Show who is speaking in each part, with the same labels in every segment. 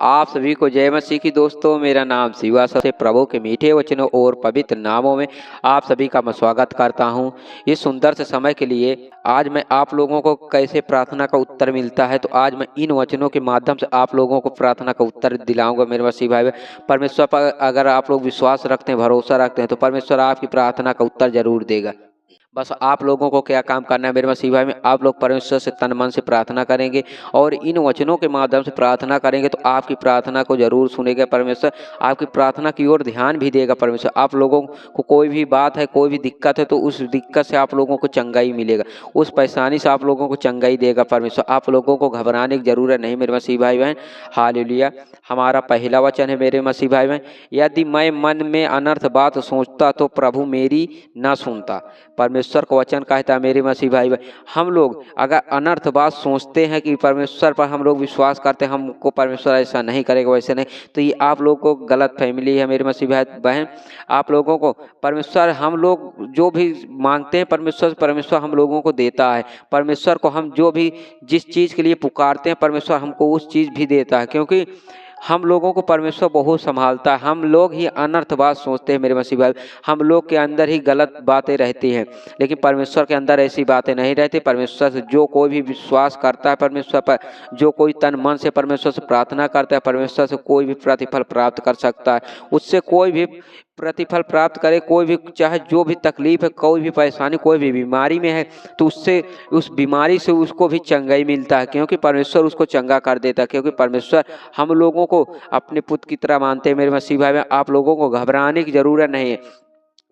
Speaker 1: आप सभी को जय मसीह की। दोस्तों, मेरा नाम शिवा से प्रभु के मीठे वचनों और पवित्र नामों में आप सभी का मैं स्वागत करता हूं। इस सुंदर से समय के लिए आज मैं आप लोगों को कैसे प्रार्थना का उत्तर मिलता है, तो आज मैं इन वचनों के माध्यम से आप लोगों को प्रार्थना का उत्तर दिलाऊंगा। मेरे मसीह भाई, परमेश्वर पर अगर आप लोग विश्वास रखते हैं, भरोसा रखते हैं, तो परमेश्वर आपकी प्रार्थना का उत्तर जरूर देगा। बस आप लोगों को क्या काम करना है मेरे मसीह भाई में, आप लोग परमेश्वर से तन मन से प्रार्थना करेंगे और इन वचनों के माध्यम से प्रार्थना करेंगे तो आपकी प्रार्थना को जरूर सुनेगा परमेश्वर। आपकी प्रार्थना की ओर ध्यान भी देगा परमेश्वर। आप लोगों को कोई भी बात है, कोई भी दिक्कत है, तो उस दिक्कत से आप लोगों को चंगाई मिलेगा, उस परेशानी से आप लोगों को चंगाई देगा परमेश्वर। आप लोगों को घबराने की जरूरत नहीं मेरे मसीह भाई बहन। हालेलुया। हमारा पहला वचन है मेरे मसीह भाई बहन, यदि मैं मन में अनर्थ बात सोचता तो प्रभु मेरी न सुनता। परमेश्वर का वचन कहता है मेरे मसीह भाई, हम लोग अगर अनर्थ बात सोचते हैं कि परमेश्वर पर हम लोग विश्वास करते हैं, हमको परमेश्वर ऐसा नहीं करेगा, वैसे नहीं, तो ये आप लोगों को गलत फैमिली है मेरे मसीह भाई बहन। आप लोगों को परमेश्वर, हम लोग जो भी मांगते हैं परमेश्वर, परमेश्वर हम लोगों को देता है। परमेश्वर को हम जो भी जिस चीज़ के लिए पुकारते हैं, परमेश्वर हमको उस चीज़ भी देता है, क्योंकि हम लोगों को परमेश्वर बहुत संभालता है। हम लोग ही अनर्थ बात सोचते हैं मेरे मसीह भाई, हम लोग के अंदर ही गलत बातें रहती हैं, लेकिन परमेश्वर के अंदर ऐसी बातें नहीं रहती। परमेश्वर से जो कोई भी विश्वास करता है परमेश्वर पर, जो कोई तन मन से परमेश्वर से प्रार्थना करता है, परमेश्वर से कोई भी प्रतिफल प्राप्त कर सकता है। उससे कोई भी प्रतिफल प्राप्त करे, कोई भी, चाहे जो भी तकलीफ है, कोई भी परेशानी, कोई भी बीमारी में है, तो उससे, उस बीमारी से उसको भी चंगाई मिलता है, क्योंकि परमेश्वर उसको चंगा कर देता है। क्योंकि परमेश्वर हम लोगों को अपने पुत्र की तरह मानते हैं मेरे मसीह भाई में। आप लोगों को घबराने की जरूरत नहीं है,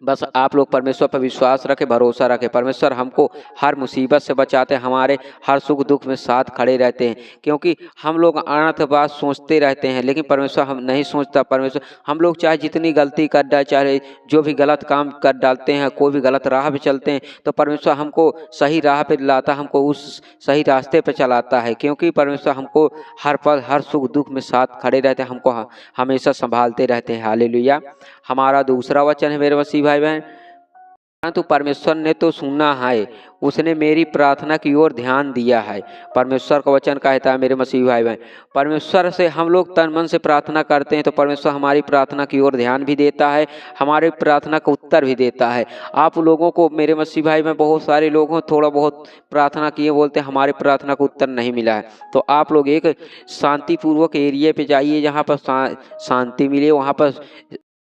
Speaker 1: बस आप लोग परमेश्वर पर विश्वास रखें, भरोसा रखें। परमेश्वर हमको हर मुसीबत से बचाते हैं, हमारे हर सुख दुख में साथ खड़े रहते हैं, क्योंकि हम लोग अनर्थ बात सोचते रहते हैं, लेकिन परमेश्वर हम नहीं सोचता। परमेश्वर, हम लोग चाहे जितनी गलती कर डाले, चाहे जो भी गलत काम कर डालते हैं, कोई भी गलत राह पे चलते हैं, तो परमेश्वर हमको सही राह पे लाता, हमको उस सही रास्ते पे चलाता है, क्योंकि परमेश्वर हमको हर पल हर सुख दुख में साथ खड़े रहते हैं, हमको हमेशा संभालते रहते हैं। हालेलुया। हमारा दूसरा वचन है मेरे मसीह भाई बहन, परंतु परमेश्वर ने तो सुना है, उसने मेरी प्रार्थना की ओर ध्यान दिया है। परमेश्वर का वचन कहता है मेरे मसीह भाई बहन, परमेश्वर से हम लोग तन मन से प्रार्थना करते हैं तो परमेश्वर हमारी प्रार्थना की ओर ध्यान भी देता है, हमारी प्रार्थना का उत्तर भी देता है। आप लोगों को मेरे मसीह भाई में बहुत सारे लोग हैं, थोड़ा बहुत प्रार्थना किए, बोलते हैं हमारी प्रार्थना का उत्तर नहीं मिला है, तो आप लोग एक शांतिपूर्वक एरिया पे जाइए, जहाँ पर शांति मिले, वहाँ पर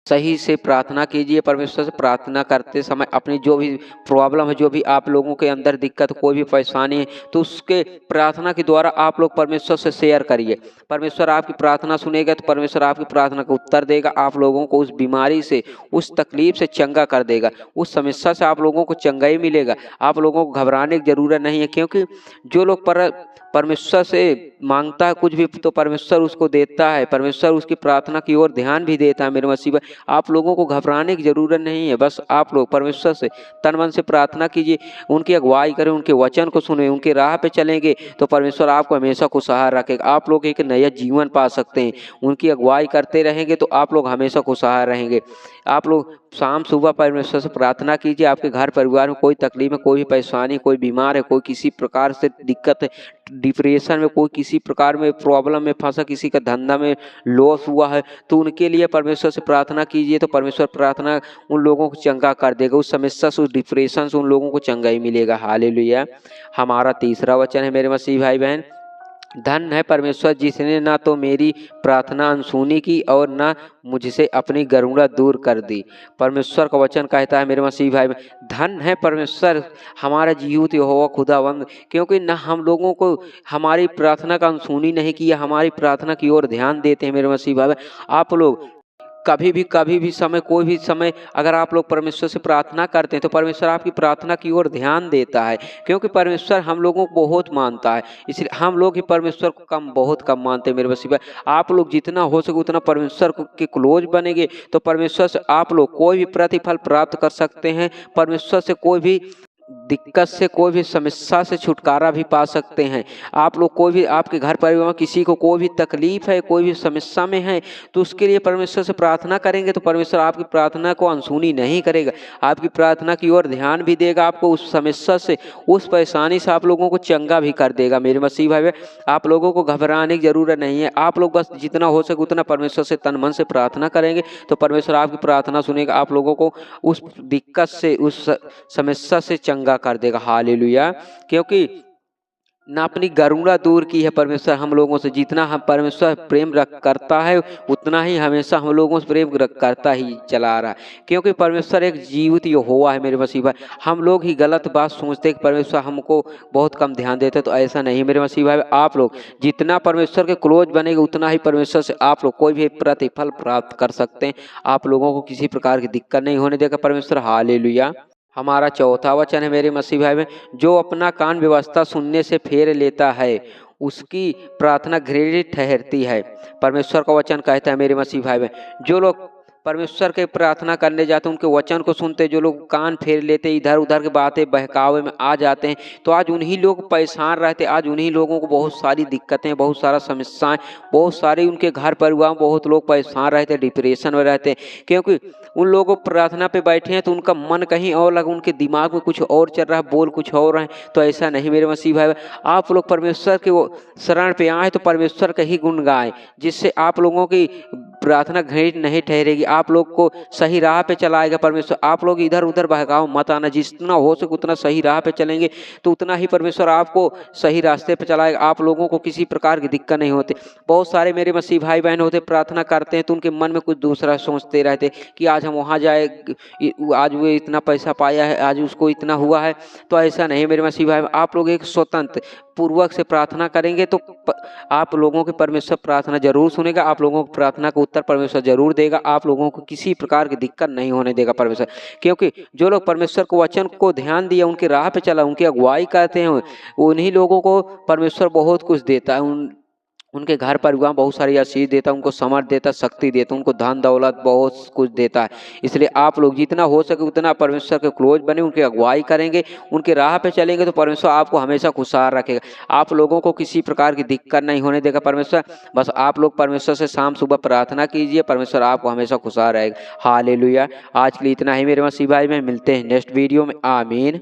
Speaker 1: सही से प्रार्थना कीजिए। परमेश्वर से प्रार्थना करते समय अपनी जो भी प्रॉब्लम है, जो भी आप लोगों के अंदर दिक्कत, कोई भी परेशानी है, तो उसके प्रार्थना के द्वारा आप लोग परमेश्वर से शेयर करिए। परमेश्वर आपकी प्रार्थना सुनेगा, तो परमेश्वर आपकी प्रार्थना का उत्तर देगा, आप लोगों को उस बीमारी से, उस तकलीफ से चंगा कर देगा, उस समस्या से आप लोगों को चंगाई मिलेगा। आप लोगों को घबराने की जरूरत नहीं है, क्योंकि जो लोग परमेश्वर से मांगता है कुछ भी, तो परमेश्वर उसको देता है। परमेश्वर उसकी प्रार्थना की ओर ध्यान भी देता है मेरे मसीह। आप लोगों को घबराने की जरूरत नहीं है, बस आप लोग परमेश्वर से तन मन से प्रार्थना कीजिए, उनकी अगुवाई करें, उनके वचन को सुने, उनके राह पे चलेंगे तो परमेश्वर आपको हमेशा खुशहाल रखेगा। आप लोग एक नया जीवन पा सकते हैं, उनकी अगुवाई करते रहेंगे तो आप लोग हमेशा खुशहाल रहेंगे। आप लोग शाम सुबह परमेश्वर से प्रार्थना कीजिए। आपके घर परिवार में कोई तकलीफ है, कोई भी परेशानी, कोई बीमार है, कोई किसी प्रकार से दिक्कत है, डिप्रेशन में, कोई किसी प्रकार में प्रॉब्लम में फंसा, किसी का धंधा में लॉस हुआ है, तो उनके लिए परमेश्वर से प्रार्थना कीजिए, तो परमेश्वर प्रार्थना उन लोगों को चंगा कर देगा, उस समस्या से, उस डिप्रेशन से उन लोगों को चंगाई मिलेगा। हालेलुया। हमारा तीसरा वचन है मेरे मसीह भाई बहन, धन है परमेश्वर जिसने ना तो मेरी प्रार्थना अनसुनी की और ना मुझसे अपनी गरुड़ा दूर कर दी। परमेश्वर का वचन कहता है मेरे मसीह भाई, धन है परमेश्वर हमारा जीवित यहोवा खुदावंद, क्योंकि ना हम लोगों को हमारी प्रार्थना का अनसुनी नहीं किया, हमारी प्रार्थना की ओर ध्यान देते हैं मेरे मसीह भाई। आप लोग कभी भी समय, कोई भी समय अगर आप लोग परमेश्वर से प्रार्थना करते हैं तो परमेश्वर आपकी प्रार्थना की ओर ध्यान देता है, क्योंकि परमेश्वर हम लोगों को बहुत मानता है। इसलिए हम लोग ही परमेश्वर को बहुत कम मानते हैं मेरे मसीह। आप लोग जितना हो सके उतना परमेश्वर के क्लोज बनेंगे तो परमेश्वर से आप लोग कोई भी प्रतिफल प्राप्त कर सकते हैं। परमेश्वर से कोई भी दिक्कत से, कोई भी समस्या से छुटकारा भी पा सकते हैं। आप लोग कोई भी आपके घर परिवार में किसी को कोई भी तकलीफ है, कोई भी समस्या में है, तो उसके लिए परमेश्वर से प्रार्थना करेंगे तो परमेश्वर आपकी प्रार्थना को अनसुनी नहीं करेगा, आपकी प्रार्थना की ओर ध्यान भी देगा, आपको उस समस्या से, उस परेशानी से आप लोगों को चंगा भी कर देगा। मेरे मसीह भाई, आप लोगों को घबराने की जरूरत नहीं है। आप लोग बस जितना हो सके उतना परमेश्वर से तन मन से प्रार्थना करेंगे तो परमेश्वर आपकी प्रार्थना सुनेगा, आप लोगों को उस दिक्कत से, उस समस्या से चंगा कर देगा। हालेलुया। क्योंकि ना अपनी गरुड़ा दूर की है परमेश्वर हम लोगों से, जितना हम परमेश्वर प्रेम करता है उतना ही हमेशा हम लोगों से प्रेम करता ही चला रहा है। क्योंकि परमेश्वर एक जीवित यहोवा है मेरे मसीह भाई। हम लोग ही गलत बात सोचते हैं कि परमेश्वर हमको बहुत कम ध्यान देते, तो ऐसा नहीं मेरे मसीह भाई। आप लोग जितना परमेश्वर के क्लोज बनेंगे उतना ही परमेश्वर से आप लोग कोई भी प्रतिफल प्राप्त कर सकते हैं। आप लोगों को किसी प्रकार की दिक्कत नहीं होने देगा परमेश्वर। हालेलुया। हमारा चौथा वचन है मेरे मसीह भाई में, जो अपना कान व्यवस्था सुनने से फेर लेता है उसकी प्रार्थना घृणित ठहरती है। परमेश्वर का वचन कहता है मेरे मसीह भाई में, जो लोग परमेश्वर के प्रार्थना करने जाते हैं, उनके वचन को सुनते, जो लोग कान फेर लेते, इधर उधर की बातें बहकावे में आ जाते हैं, तो आज उन्हीं लोग परेशान रहते। आज उन्हीं लोगों को बहुत सारी दिक्कतें, बहुत सारा समस्याएं, बहुत सारे उनके घर परिवार में बहुत लोग परेशान रहते, डिप्रेशन में रहते, क्योंकि उन लोगों प्रार्थना पे बैठे हैं तो उनका मन कहीं और लगा, उनके दिमाग में कुछ और चल रहा है, बोल कुछ और रहे हैं। तो ऐसा नहीं मेरे मसीह भाई, आप लोग परमेश्वर के वो शरण पे आए तो परमेश्वर का ही गुण गाएं, जिससे आप लोगों की प्रार्थना घृणित नहीं ठहरेगी, आप लोग को सही राह पे चलाएगा परमेश्वर। आप लोग इधर उधर बहकाव मत आना, जितना हो सके उतना सही राह पे चलेंगे तो उतना ही परमेश्वर आपको सही रास्ते पे चलाएगा, आप लोगों को किसी प्रकार की दिक्कत नहीं होती। बहुत सारे मेरे मसीह भाई बहन होते प्रार्थना करते हैं तो उनके मन में कुछ दूसरा सोचते रहते कि आज हम वहाँ जाए, आज वो इतना पैसा पाया है, आज उसको इतना हुआ है। तो ऐसा नहीं मेरे मसीह भाई, आप लोग एक स्वतंत्र पूर्वक से प्रार्थना करेंगे तो आप लोगों की परमेश्वर प्रार्थना जरूर सुनेगा, आप लोगों की प्रार्थना का उत्तर परमेश्वर जरूर देगा, आप लोगों को किसी प्रकार की दिक्कत नहीं होने देगा परमेश्वर। क्योंकि जो लोग परमेश्वर को वचन को ध्यान दिया, उनके राह पे चला, उनकी अगुवाई करते हैं, उन्हीं लोगों को परमेश्वर बहुत कुछ देता है। उनके घर परिवार बहुत सारी आशीष देता है, उनको समर्थ देता, शक्ति देता, उनको धन दौलत बहुत कुछ देता है। इसलिए आप लोग जितना हो सके उतना परमेश्वर के क्लोज बने, उनकी अगुवाई करेंगे, उनके राह पे चलेंगे तो परमेश्वर आपको हमेशा खुशहाल रखेगा, आप लोगों को किसी प्रकार की दिक्कत नहीं होने देगा परमेश्वर। बस आप लोग परमेश्वर से शाम सुबह प्रार्थना कीजिए, परमेश्वर आपको हमेशा खुशहाल रहेगा। हालेलुया। आज के लिए इतना ही मेरे मसीह भाई में, मिलते हैं नेक्स्ट वीडियो में। आमीन।